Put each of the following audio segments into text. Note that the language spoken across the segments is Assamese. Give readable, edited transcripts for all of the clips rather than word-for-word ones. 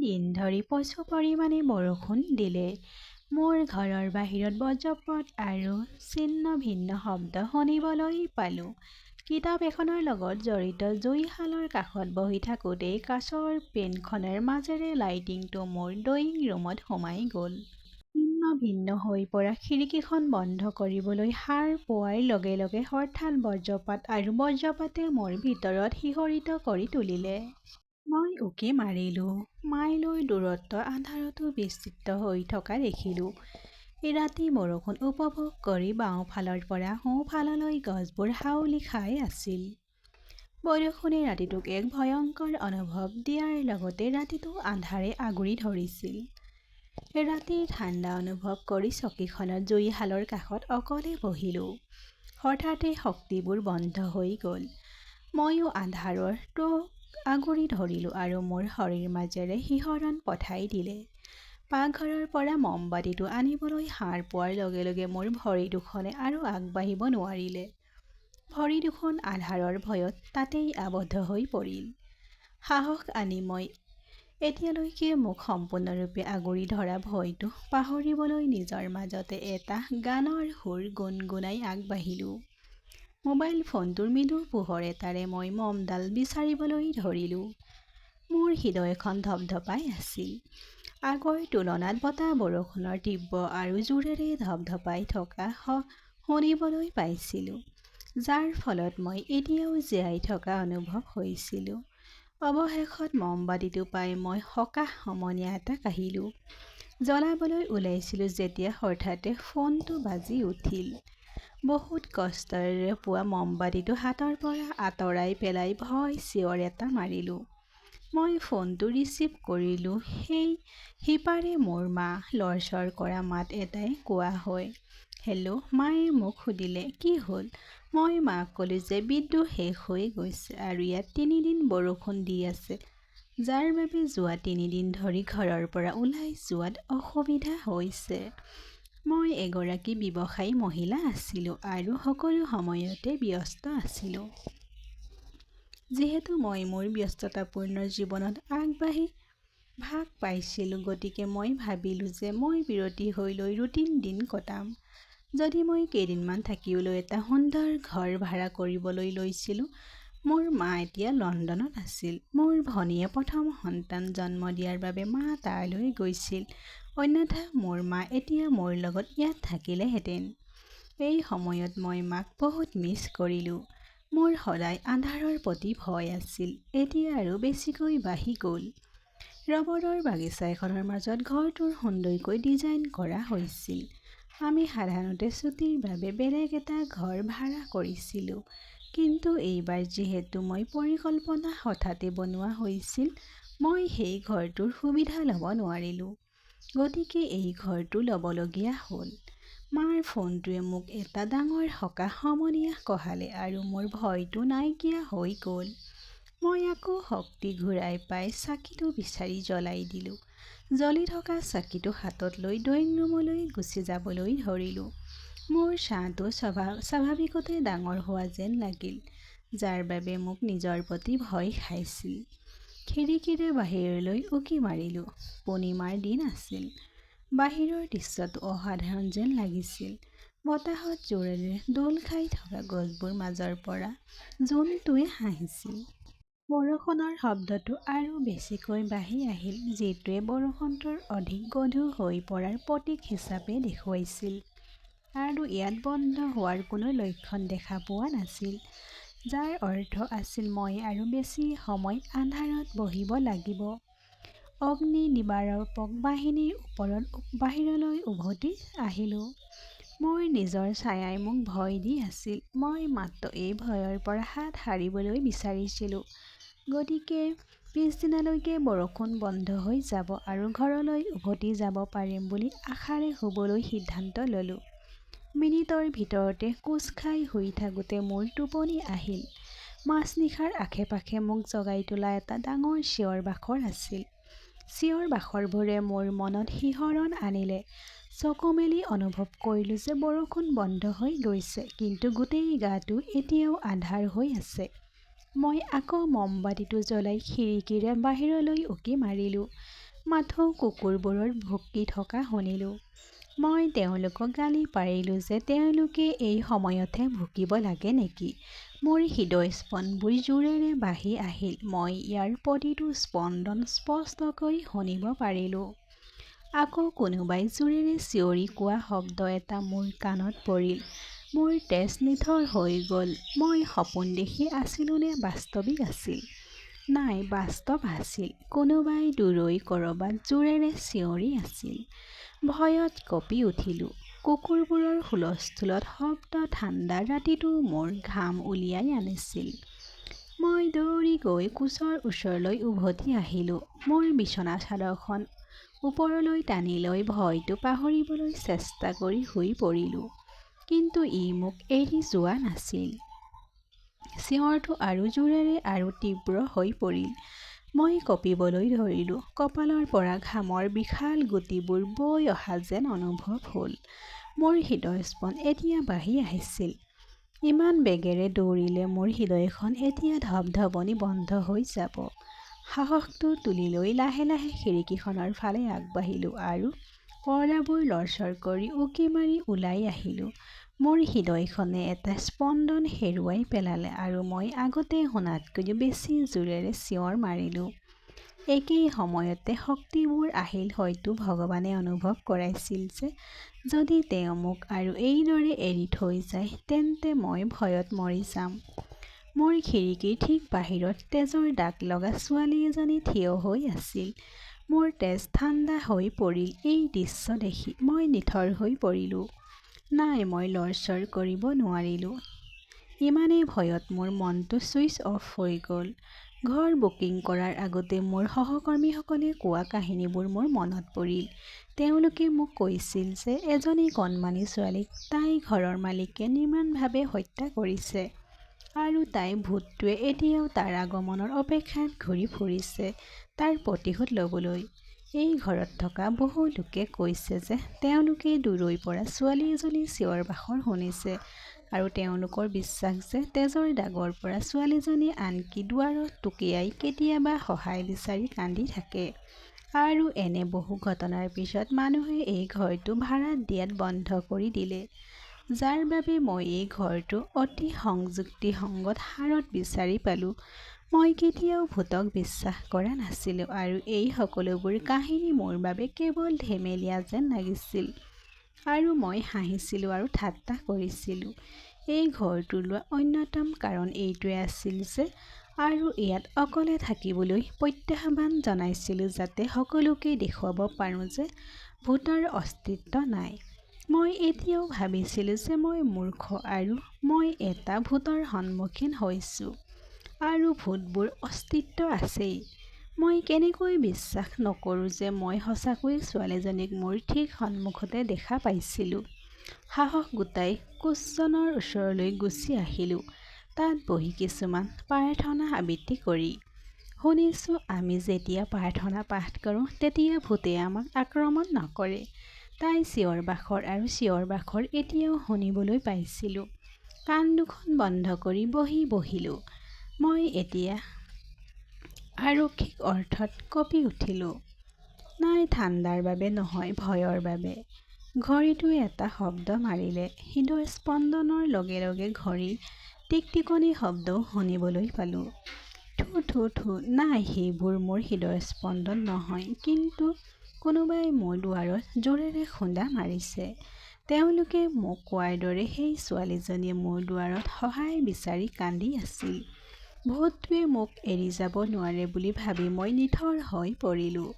দিন ধৰি প্ৰচুৰ পৰিমাণে বৰষুণ দিলে। মোৰ ঘৰৰ বাহিৰত বজ্ৰপাত আৰু ছিন্ন ভিন্ন শব্দ শুনিবলৈ পালোঁ। কিতাপ এখনৰ লগত জড়িত জুইশালৰ কাষত বহি থাকোঁতেই কাঁচৰ পেনখনৰ মাজেৰে লাইটিংটো মোৰ ড্ৰয়িং ৰুমত সোমাই গ'ল। ছিন্ন ভিন্ন হৈ পৰা খিৰিকীখন বন্ধ কৰিবলৈ সাৰ পোৱাৰ লগে লগে হঠাৎ বজ্ৰপাত আৰু বজ্ৰপাতে মোৰ ভিতৰত শিহৰিত কৰি তুলিলে। মই উকি মাৰিলোঁ। মাইলৰ দূৰত্ব আন্ধাৰতো বিস্তৃত হৈ থকা দেখিলোঁ। ৰাতি বৰষুণ উপভোগ কৰি বাওঁফালৰ পৰা সোঁফাললৈ গছবোৰ হাউলি খাই আছিল। বৰষুণে ৰাতিটোক এক ভয়ংকৰ অনুভৱ দিয়াৰ লগতে ৰাতিটো আন্ধাৰে আগুৰি ধৰিছিল। ৰাতিৰ ঠাণ্ডা অনুভৱ কৰি চকীখনত জুইশালৰ কাষত অকলে বহিলোঁ। হঠাতে শক্তিবোৰ বন্ধ হৈ গ'ল। ময়ো আন্ধাৰটো আগুৰি ধৰিলোঁ আৰু মোৰ শৰীৰ মাজেৰে শিহৰণ পঠাই দিলে। পাকঘৰৰ পৰা মমবাতিটো আনিবলৈ সাৰ পোৱাৰ লগে লগে মোৰ ভৰি দুখনে আৰু আগবাঢ়িব নোৱাৰিলে। ভৰি দুখন আন্ধাৰৰ ভয়ত তাতেই আবদ্ধ হৈ পৰিল। সাহস আনি মই এতিয়ালৈকে মোক সম্পূৰ্ণৰূপে আগুৰি ধৰা ভয়টো পাহৰিবলৈ নিজৰ মাজতে এটা গানৰ সুৰ গুণগুণাই আগবাঢ়িলোঁ। মোবাইল ফোনটোৰ মৃদু পোহৰ এটাৰে মই মমডাল বিচাৰিবলৈ ধৰিলোঁ। মোৰ হৃদয়খন ধপধপাই আছিল। আগৰ তুলনাত বতাহ বৰষুণৰ তীব্ৰ আৰু জোৰেৰে ধপধপাই থকা শুনিবলৈ পাইছিলোঁ, যাৰ ফলত মই এতিয়াও জীয়াই থকা অনুভৱ হৈছিলোঁ। অৱশেষত মমবাতিটো পাই মই সকাহ সমনীয়া এটা কাঢ়িলোঁ। জ্বলাবলৈ ওলাইছিলোঁ যেতিয়া হঠাতে ফোনটো বাজি উঠিল। বহুত কষ্টেৰে পোৱা মমবাতিটো হাতৰ পৰা আঁতৰাই পেলাই ভয় চিঞৰ এটা মাৰিলোঁ। মই ফোনটো ৰিচিভ কৰিলোঁ। সেই সিপাৰে মোৰ মা। লৰচৰ কৰা মাত এটাই কোৱা হয়, হেল্ল'। মায়ে মোক সুধিলে, কি হ'ল? মই মাক ক'লো যে বিদ্যুৎ শেষ হৈ গৈছে আৰু ইয়াত ৩ দিন বৰষুণ দি আছে, যাৰ বাবে যোৱা ৩ দিন ধৰি ঘৰৰ পৰা ওলাই যোৱাত অসুবিধা হৈছে। মই এগৰাকী ব্যৱসায়ী মহিলা আছিলোঁ আৰু সকলো সময়তে ব্যস্ত আছিলোঁ। যিহেতু মই মোৰ ব্যস্ততাপূৰ্ণ জীৱনত আগবাঢ়ি ভাগ পাইছিলোঁ, গতিকে মই ভাবিলোঁ যে মই বিৰতি হৈ লৈ ৰুটিন দিন কটাম। যদি মই কেইদিনমান থাকিবলৈ এটা সুন্দৰ ঘৰ ভাড়া কৰিবলৈ লৈছিলোঁ। মোৰ মা এতিয়া লণ্ডনত আছিল। মোৰ ভনীয়ে প্ৰথম সন্তান জন্ম দিয়াৰ বাবে মা তালৈ গৈছিল। অন্যথা মোৰ মা এতিয়া মোৰ লগত ইয়াত থাকিলেহেঁতেন। এই সময়ত মই মাক বহুত মিছ কৰিলোঁ। মোৰ সদায় আন্ধাৰৰ প্ৰতি ভয় আছিল, এতিয়া আৰু বেছিকৈ বাঢ়ি গ'ল। ৰবৰৰ বাগিচা এখনৰ মাজত ঘৰটোৰ সুন্দৰকৈ ডিজাইন কৰা হৈছিল। আমি সাধাৰণতে ছুটীৰ বাবে বেলেগ এটা ঘৰ ভাড়া কৰিছিলোঁ, কিন্তু এইবাৰ যিহেতু মই পৰিকল্পনা হঠাতে বনোৱা হৈছিল, মই সেই ঘৰটোৰ সুবিধা ল'ব নোৱাৰিলোঁ। গতিকে এই ঘৰটো ল'বলগীয়া হ'ল। মাৰ ফোনটোৱে মোক এটা ডাঙৰ সকাহ সমনীয়া কঢ়ালে আৰু মোৰ ভয়টো নাইকিয়া হৈ গ'ল। মই আকৌ শক্তি ঘূৰাই পাই চাকিটো বিচাৰি জ্বলাই দিলোঁ। জ্বলি থকা চাকিটো হাতত লৈ ড্ৰয়িং ৰুমলৈ গুচি যাবলৈ ধৰিলোঁ। মোৰ ছাঁটো স্বাভাৱিকতে ডাঙৰ হোৱা যেন লাগিল, যাৰ বাবে মোক নিজৰ প্ৰতি ভয় খাইছিল। খিৰিকীৰে বাহিৰলৈ উকি মাৰিলোঁ। পূৰ্ণিমাৰ দিন আছিল। বাহিৰৰ দৃশ্যটো অসাধাৰণ যেন লাগিছিল। বতাহত জোৰেৰে দোল খাই থকা গছবোৰৰ মাজৰ পৰা জোনটোৱে হাঁহিছিল। বৰষুণৰ শব্দটো আৰু বেছিকৈ বাঢ়ি আহিল, যিটোৱে বৰষুণটোৰ অধিক গধুৰ হৈ পৰাৰ প্ৰতীক হিচাপে দেখুৱাইছিল। আৰু ইয়াত বন্ধ হোৱাৰ কোনো লক্ষণ দেখা পোৱা নাছিল, যাৰ অৰ্থ আছিল মই আৰু বেছি সময় আন্ধাৰত বহিব লাগিব। অগ্নিনিৰ্বাপক বাহিনীৰ ওপৰত বাহিৰলৈ উভতি আহিলোঁ। মোৰ নিজৰ ছায়াই মোক ভয় দি আছিল। মই মাত্ৰ এই ভয়ৰ পৰা হাত সাৰিবলৈ বিচাৰিছিলোঁ। গতিকে পিছদিনালৈকে বৰষুণ বন্ধ হৈ যাব আৰু ঘৰলৈ উভতি যাব পাৰিম বুলি আশাৰে শুবলৈ সিদ্ধান্ত ল'লোঁ। মিনিটৰ ভিতৰতে কোচ খাই শুই থাকোঁতে মোৰ টোপনি আহিল। মাজনিশাৰ আশে-পাশে মোক জগাই তোলা এটা ডাঙৰ চিঞৰ-বাখৰ আছিল। চিঞৰ-বাখৰবোৰে মোৰ মনত শিহৰণ আনিলে। চকু মেলি অনুভৱ কৰিলোঁ যে বৰষুণ বন্ধ হৈ গৈছে, কিন্তু গোটেই গাটো এতিয়াও আন্ধাৰ হৈ আছে। মই আকৌ মমবাতিটো জ্বলাই খিৰিকীৰে বাহিৰলৈ উকি মাৰিলোঁ। মাথো কুকুৰবোৰৰ ভুকি থকা শুনিলোঁ। মই তেওঁলোকক গালি পাৰিলোঁ যে তেওঁলোকে এই সময়তহে ভুকিব লাগে নেকি। মোৰ হৃদয়স্পন্দবোৰ জোৰেৰে বাঢ়ি আহিল। মই ইয়াৰ প্ৰতিটো স্পন্দন স্পষ্টকৈ শুনিব পাৰিলোঁ। আকৌ কোনোবাই জোৰেৰে চিঞৰি কোৱা শব্দ এটা মোৰ কাণত পৰিল। মোৰ তেজ নিথৰ হৈ গ'ল। মই সপোন দেখি আছিলোঁ নে বাস্তৱিক আছিল? নাই, বাস্তৱ আছিল। কোনোবাই দূৰৈ ক'ৰবাত জোৰেৰে চিঞৰি আছিল। ভয়ত কঁপি উঠিলোঁ। কুকুৰবোৰৰ হুলস্থুলত শব্দ ঠাণ্ডা ৰাতিটো মোৰ ঘাম উলিয়াই আনিছিল। মই দৌৰি গৈ কোচৰ ওচৰলৈ উভতি আহিলোঁ। মোৰ বিচনা চাদৰখন ওপৰলৈ টানি লৈ ভয়টো পাহৰিবলৈ চেষ্টা কৰি শুই পৰিলোঁ। কিন্তু ই মোক এৰি যোৱা নাছিল। চিঞৰটো আৰু জোৰেৰে আৰু তীব্ৰ হৈ পৰিল। মই কঁপিবলৈ ধৰিলোঁ। কঁপালৰ পৰা ঘামৰ বিশাল গুটিবোৰ বৈ অহা যেন অনুভৱ হ'ল। মোৰ হৃদয়স্পন্দ এতিয়া বাঢ়ি আহিছিল। ইমান বেগেৰে দৌৰিলে মোৰ হৃদয়খন এতিয়া ধপধপনি বন্ধ হৈ যাব। সাহসটো তুলি লৈ লাহে লাহে খিৰিকীখনৰ ফালে আগবাঢ়িলোঁ আৰু পৰ্দাবোৰ লৰচৰ কৰি উকি মাৰি ওলাই আহিলোঁ। মোৰ হৃদয়খনে এটা স্পন্দন হেৰুৱাই পেলালে আৰু মই আগতে শুনাতকৈও বেছি জোৰেৰে চিঞৰ মাৰিলোঁ। একেই সময়তে শক্তিবোৰ আহিল। হয়তো ভগৱানে অনুভৱ কৰাইছিল যে যদি তেওঁ মোক আৰু এইদৰে এৰি থৈ যায় তেন্তে মই ভয়ত মৰি যাম। মোৰ খিৰিকীৰ ঠিক বাহিৰত তেজৰ দাগ লগা ছোৱালী এজনী থিয় হৈ আছিল। মোৰ তেজ ঠাণ্ডা হৈ পৰিল। এই দৃশ্য দেখি মই নিথৰ হৈ পৰিলোঁ। নাই, মই লৰচৰ কৰিব নোৱাৰিলোঁ। ইমানেই ভয়ত মোৰ মনটো ছুইচ অফ হৈ গ'ল। ঘৰ বুকিং কৰাৰ আগতে মোৰ সহকৰ্মীসকলে কোৱা কাহিনীবোৰ মোৰ মনত পৰিল। তেওঁলোকে মোক কৈছিল যে এজনী কণমানি ছোৱালীক তাইৰ ঘৰৰ মালিকে নিৰ্মমভাৱে হত্যা কৰিছে আৰু তাই ভূতটোৱে এতিয়াও তাৰ আগমনৰ অপেক্ষাত ঘূৰি ফুৰিছে তাৰ প্ৰতিশোধ ল'বলৈ। এই ঘৰত থকা বহু লোকে কৈছে যে তেওঁলোকে দূৰৈৰ পৰা ছোৱালী এজনীৰ চিঞৰ-বাখৰ শুনিছে আৰু তেওঁলোকৰ বিশ্বাস যে তেজৰ দাগৰ পৰা ছোৱালীজনী আনকি দুৱাৰত টুকিয়াই কেতিয়াবা সহায় বিচাৰি কান্দি থাকে। আৰু এনে বহু ঘটনাৰ পিছত মানুহে এই ঘৰটো ভাড়াত দিয়াত বন্ধ কৰি দিলে, যাৰ বাবে মই এই ঘৰটো অতি যুক্তিসংগত হাৰত বিচাৰি পালোঁ। মই কেতিয়াও ভূতক বিশ্বাস কৰা নাছিলোঁ আৰু এই সকলোবোৰ কাহিনী মোৰ বাবে কেৱল ধেমেলীয়া যেন লাগিছিল। আৰু মই হাঁহিছিলোঁ আৰু ঠাট্টা কৰিছিলোঁ। এই ঘৰটো লোৱা অন্যতম কাৰণ এইটোৱেই আছিল যে আৰু ইয়াত অকলে থাকিবলৈ প্ৰত্যাহ্বান জনাইছিলোঁ যাতে সকলোকে দেখুৱাব পাৰোঁ যে ভূতৰ অস্তিত্ব নাই। মই এতিয়াও ভাবিছিলোঁ যে মই মূৰ্খ আৰু মই এটা ভূতৰ সন্মুখীন হৈছোঁ আৰু ভূতবোৰ অস্তিত্ব আছেই। মই কেনেকৈ বিশ্বাস নকৰোঁ যে মই সঁচাকৈয়ে ছোৱালীজনীক মোৰ ঠিক সন্মুখতে দেখা পাইছিলোঁ। সাহস গোটাই কোচজনৰ ওচৰলৈ গুচি আহিলোঁ। তাত বহি কিছুমান প্ৰাৰ্থনা আবৃত্তি কৰি শুনিছোঁ আমি যেতিয়া প্ৰাৰ্থনা পাঠ কৰোঁ তেতিয়া ভূতে আমাক আক্ৰমণ নকৰে। তাই চিঞৰ-বাখৰ আৰু চিঞৰ-বাখৰ এতিয়াও শুনিবলৈ পাইছিলোঁ। কাণ দুখন বন্ধ কৰি বহিলোঁ। মই এতিয়া আৰক্ষিক অৰ্থত কঁপি উঠিলোঁ। নাই, ঠাণ্ডাৰ বাবে নহয়, ভয়ৰ বাবে। ঘড়ীটোৱে এটা শব্দ মাৰিলে। হৃদয়স্পন্দনৰ লগে লগে ঘড়ীৰ টিকটিকনি শব্দও শুনিবলৈ পালোঁ। থু থু থু। নাই, সেইবোৰ মোৰ হৃদয়স্পন্দন নহয়। কিন্তু কোনোবাই মোৰ দুৱাৰত জোৰেৰে খুন্দা মাৰিছে। তেওঁলোকে মোক কোৱাৰ দৰে সেই ছোৱালীজনীয়ে মোৰ দুৱাৰত সহায় বিচাৰি কান্দি আছিল। ভূতটোৱে মোক এৰি যাব নোৱাৰে বুলি ভাবি মই নিথৰ হৈ পৰিলোঁ।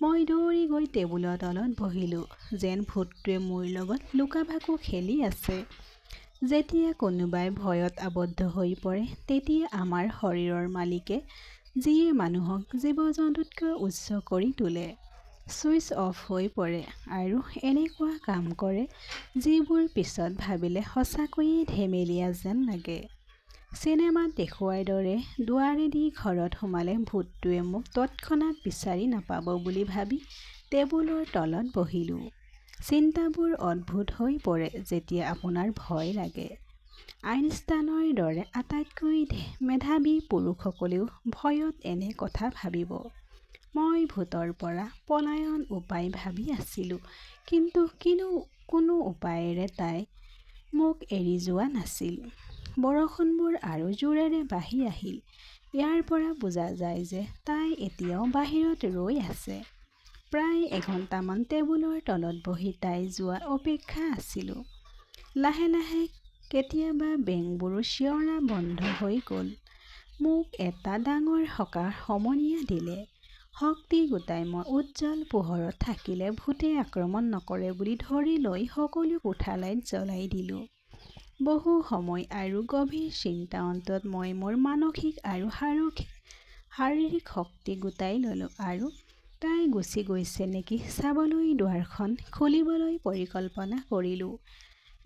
মই দৌৰি গৈ টেবুলৰ তলত বহিলোঁ, যেন ভূতটোৱে মোৰ লগত লুকা-ভাকু খেলি আছে। যেতিয়া কোনোবাই ভয়ত আবদ্ধ হৈ পৰে তেতিয়া আমাৰ শৰীৰৰ মালিকে, যিয়ে মানুহক জীৱ-জন্তুতকৈ উচ্চ কৰি তোলে, ছুইচ অফ হৈ পৰে আৰু এনেকুৱা কাম কৰে যিবোৰ পিছত ভাবিলে সঁচাকৈয়ে ধেমেলীয়া যেন লাগে। চিনেমাত দেখুওৱাৰ দৰে দুৱাৰেদি ঘৰত সোমালে ভূতটোৱে মোক তৎক্ষণাত বিচাৰি নাপাব বুলি ভাবি টেবুলৰ তলত বহিলোঁ। চিন্তাবোৰ অদ্ভুত হৈ পৰে যেতিয়া আপোনাৰ ভয় লাগে। আইনষ্টাইনৰ দৰে আটাইতকৈ মেধাৱী পুৰুষসকলেও ভয়ত এনে কথা ভাবিব। মই ভূতৰ পৰা পলায়ন উপায় ভাবি আছিলোঁ, কিন্তু কোনো উপায়েৰে তাই মোক এৰি যোৱা নাছিল। বৰষুণবোৰ আৰু জোৰেৰে বাঢ়ি আহিল। ইয়াৰ পৰা বুজা যায় যে তাই এতিয়াও বাহিৰত ৰৈ আছে। প্ৰায় এঘণ্টামান টেবুলৰ তলত বহি তাই যোৱা অপেক্ষা আছিলোঁ। লাহে লাহে কেতিয়াবা বেংবোৰো চিঞৰা বন্ধ হৈ গ'ল। মোক এটা ডাঙৰ সকাহ সমনীয়া দিলে। শক্তি গোটাই মই উজ্জ্বল পোহৰত থাকিলে ভূতে আক্ৰমণ নকৰে বুলি ধৰি লৈ সকলো কোঠা লাইট জ্বলাই দিলোঁ। বহু সময় আৰু গভীৰ চিন্তা অন্তত মই মোৰ মানসিক আৰু শাৰীৰিক শক্তি গোটাই ল'লোঁ আৰু তাই গুচি গৈছে নেকি চাবলৈ দুৱাৰখন খুলিবলৈ পৰিকল্পনা কৰিলোঁ।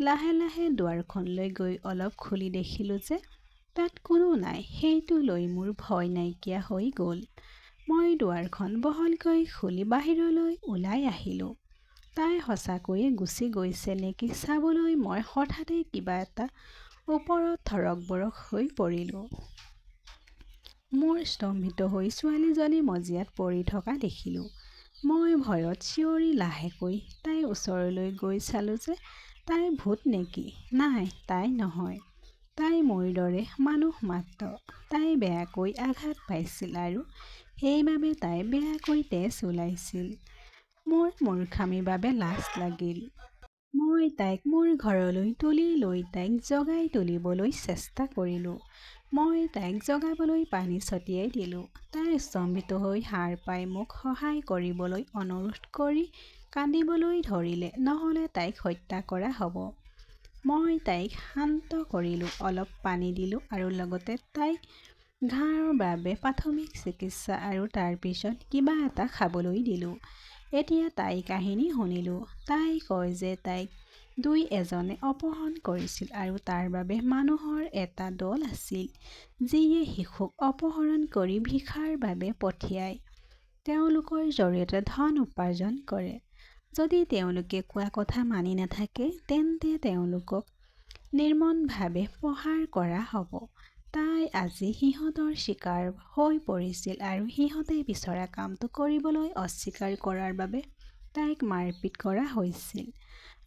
লাহে লাহে দুৱাৰখনলৈ গৈ অলপ খুলি দেখিলোঁ যে তাত কোনো নাই। সেইটো লৈ মোৰ ভয় নাইকিয়া হৈ গ'ল। মই দুৱাৰখন বহলকৈ খুলি বাহিৰলৈ ওলাই আহিলোঁ। তাই সঁচাকৈয়ে গুচি গৈছে নেকি চাবলৈ মই হঠাতে কিবা এটা ওপৰত ধৰক-বৰক হৈ পৰিলোঁ। মোৰ স্তম্ভিত হৈ ছোৱালীজনী মজিয়াত পৰি থকা দেখিলোঁ। মই ভয়ত চিঞৰি লাহেকৈ তাইৰ ওচৰলৈ গৈ চালোঁ যে তাই ভূত নেকি। নাই, তাই নহয়। তাই মোৰ দৰে মানুহ মাত্ৰ। তাই বেয়াকৈ আঘাত পাইছিল আৰু সেইবাবে তাই বেয়াকৈ তেজ ওলাইছিল। মোৰ মূৰ্খামিৰ বাবে লাজ লাগিল। মই তাইক মোৰ ঘৰলৈ তুলি লৈ তাইক জগাই তুলিবলৈ চেষ্টা কৰিলোঁ। মই তাইক জগাবলৈ পানী ছটিয়াই দিলোঁ। তাই স্তম্ভিত হৈ সাৰ পাই মোক সহায় কৰিবলৈ অনুৰোধ কৰি কান্দিবলৈ ধৰিলে, নহ'লে তাইক হত্যা কৰা হ'ব। মই তাইক শান্ত কৰিলোঁ, অলপ পানী দিলোঁ আৰু লগতে তাইক ঘাঁৰ বাবে প্ৰাথমিক চিকিৎসা আৰু তাৰ পিছত কিবা এটা খাবলৈ দিলোঁ। এতিয়া তাইৰ কাহিনী শুনিলোঁ। তাই কয় যে তাইক দুই-এজনে অপহৰণ কৰিছিল আৰু তাৰ বাবে মানুহৰ এটা দল আছিল, যিয়ে শিশুক অপহৰণ কৰি ভিক্ষাৰ বাবে পঠিয়ায়। তেওঁলোকৰ জৰিয়তে ধন উপাৰ্জন কৰে। যদি তেওঁলোকে কোৱা কথা মানি নাথাকে, তেন্তে তেওঁলোকক নিৰ্মমভাৱে প্ৰহাৰ কৰা হ'ব। তাই আজি সিহঁতৰ চিকাৰ হৈ পৰিছিল আৰু সিহঁতে বিচৰা কামটো কৰিবলৈ অস্বীকাৰ কৰাৰ বাবে তাইক মাৰপিট কৰা হৈছিল।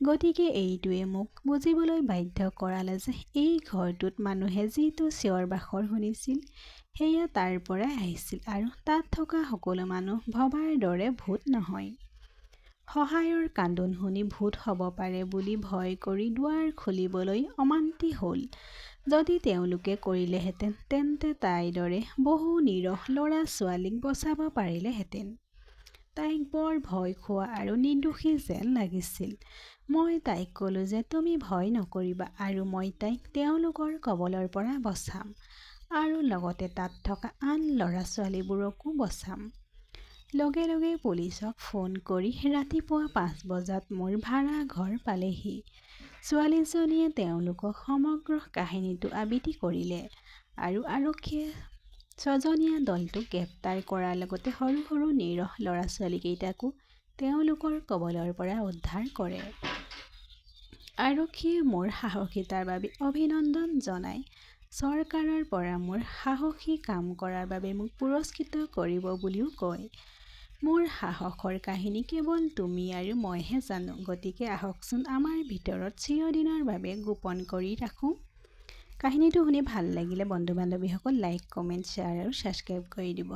গতিকে এইটোৱে মোক বুজিবলৈ বাধ্য কৰালে যে এই ঘৰটোত মানুহে যিটো চিঞৰ-বাখৰ শুনিছিল, সেয়া তাৰ পৰাই আহিছিল আৰু তাত থকা সকলো মানুহ ভবাৰ দৰে ভূত নহয়। সহায়ৰ কান্দোন শুনি ভূত হ'ব পাৰে বুলি ভয় কৰি দুৱাৰ খুলিবলৈ অমান্তি হ'ল। যদি তেওঁলোকে কৰিলেহেঁতেন, তেন্তে তাইৰ দৰে বহু নিৰীহ ল'ৰা-ছোৱালীক বচাব পাৰিলেহেঁতেন। তাইক বৰ ভয় খোৱা আৰু নিৰ্দোষী যেন লাগিছিল। মই তাইক ক'লোঁ যে তুমি ভয় নকৰিবা আৰু মই তাইক তেওঁলোকৰ কবলৰ পৰা বচাম আৰু লগতে তাত থকা আন ল'ৰা-ছোৱালীবোৰকো বচাম। লগে লগে পুলিচক ফোন কৰি ৰাতিপুৱা ৫ বজাত মোৰ ভাড়া ঘৰ পালেহি। ছোৱালীজনীয়ে তেওঁলোকক সমগ্ৰ কাহিনীটো আবৃত্তি কৰিলে আৰু আৰক্ষীয়ে ৬জনীয়া দলটোক গ্ৰেপ্তাৰ কৰাৰ লগতে সৰু সৰু নিৰীহ ল'ৰা-ছোৱালীকেইটাকো তেওঁলোকৰ কবলৰ পৰা উদ্ধাৰ কৰে। আৰক্ষীয়ে মোৰ সাহসিকতাৰ বাবে অভিনন্দন জনায়। চৰকাৰৰ পৰা মোৰ সাহসী কাম কৰাৰ বাবে মোক পুৰস্কৃত কৰিব বুলিও কয়। মোৰ সাহসৰ কাহিনী কেৱল তুমি আৰু মইহে জানো। গতিকে আহকচোন আমাৰ ভিতৰত চিৰদিনৰ বাবে গোপন কৰি ৰাখোঁ। কাহিনীটো শুনি ভাল লাগিলে বন্ধু-বান্ধৱীসকল লাইক, কমেণ্ট, শ্বেয়াৰ আৰু ছাবস্ক্ৰাইব কৰি দিব।